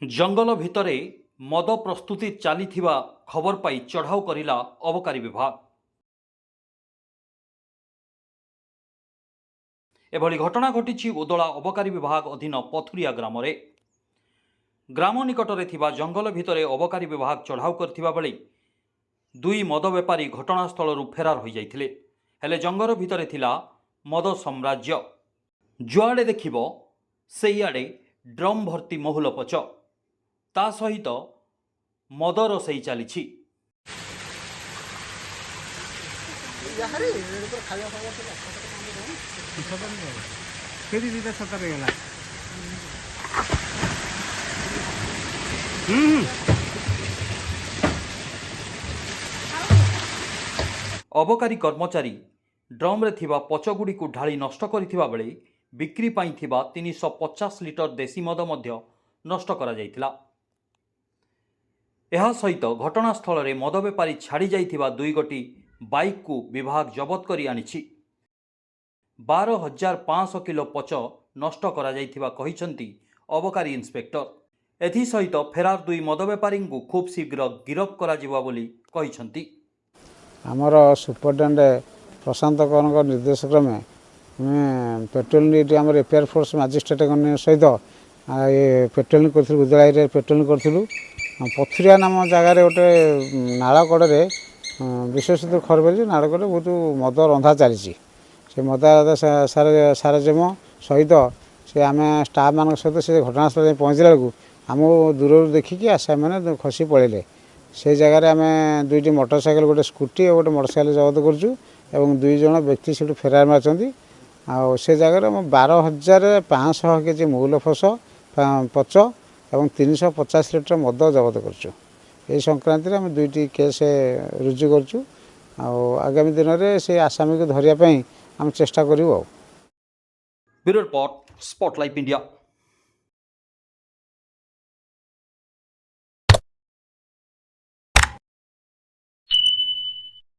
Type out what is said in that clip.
जंगल भितरे मद प्रस्तुति चलीथिबा खबर पाई चढ़ाऊ करिला अबकारी विभाग। एभली घटना घटी उदला अबकारी विभाग अधीन पथुरिया ग्राम रे। ग्राम निकटरे थिबा जंगल भितरे अबकारी विभाग चढ़ाऊ करथिबा बेले दुई मद बेपारी घटनास्थल फेरार हो जाइथिले। हेले जंगल भितरे थिला मद साम्राज्य। जुआड़े देखिबो सेइआड़े ड्रम भर्ती महुल पच, ता सहित मद रोसई चली। अबकारी कर्मचारी ड्रम रे थिबा पचगुड़ी को ढाली नष्ट करिथिबा बेले बिक्री पाई थिबा 350 लिटर देसी मद मध्य नष्ट करा जाइथिला। एहा सहित घटनास्थल रे मद बेपारी छाड़ी जाइथिबा दुई गोटी बाइक को विभाग जबत करी आनिछि। 12,500 किलो पच नष्ट करा जाइथिबा कहिसंती अबकारी इंस्पेक्टर। एथि सहित फेरार दुई मद बेपारी को खूब शीघ्र गिरफ करा जिवा बोली कहिसंती। आमर सुपरटेडेंट प्रशांत कौर निर्देश क्रमे पेट्रोलिंग ड्यूटी आम एफआईआर फोर्स मजिस्ट्रेट सहित ये पेट्रोलिंग कर उदला एरिया पेट्रोलिंग करूँ। पथुरिया नाम जगार गोटे नाल कड़े विशेष खरबेल नाल कड़े बहुत मद रंधा चली से मद सारजेम सहित से आम स्टाफ मान सहित से घटनास्थल पहुँचला बेलू आम दूर देखिकी से मैंने खसी पड़े से जगार आम दुईटी मोटरसाइकेल गोटे स्कूटी और गोटे मोटरसाइकेल जबत करूँ। दुई जन व्यक्ति से फेरार मार्चंती। से जगार 12,500 केजी मौल फस पच और 350 लिटर मद जबत कर संक्रांति आम दुईटी केस रुजु करूँ। आगामी दिन में से आसामी को धरिया आम चेष्टा करूँ। Bureau report, spotlight India.